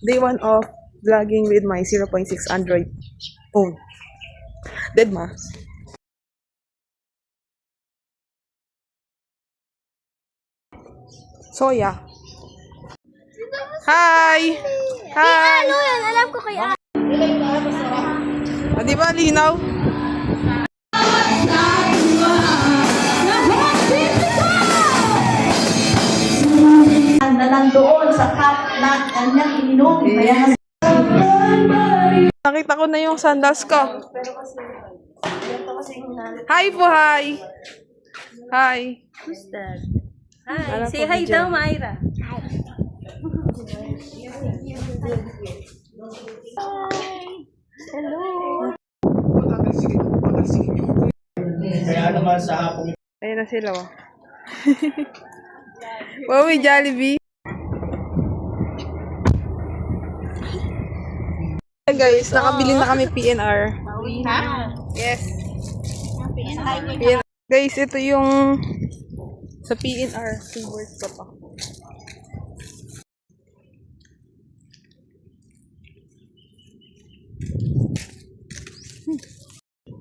Day 1 of vlogging with my 0.6 Android phone. Dead ma. Soya. Hi! Hi! Ano yan? Alam ko kaya. Di ba linaw? Na nandoon sa cup na kanyang ininom. Kaya Nakita ko na yung sandals ko. Hi po, hi! Hi! who's that? Hi. Alam Say ko, hi video. daw, Myra. Hello. Kaya naman sa hapong Ayun na sila, oh. Wow, may Jollibee. Hey guys, nakabili na kami PNR. Ha? Yes. PNR. Guys, ito yung sa PNR. Favorite ko pa.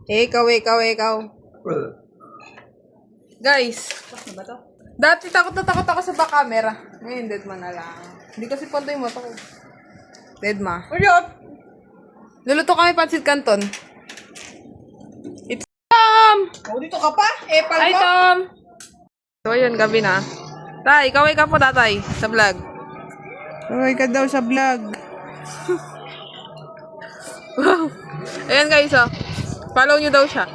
Ikaw. Guys, dati takot na takot ako sa back camera. Ngayon, dead ma na lang. Hindi kasi panto yung mata ko. Dead ma. Luluto kami pansit canton. It's Tom! Oh, dito ka pa? Epal Hi, mo? Tom! So, yun, gabi na. Tay, kaway ka po, tatay, sa vlog. Kaway ka daw sa vlog. Wow. Ayan, guys, oh. Follow nyo daw siya.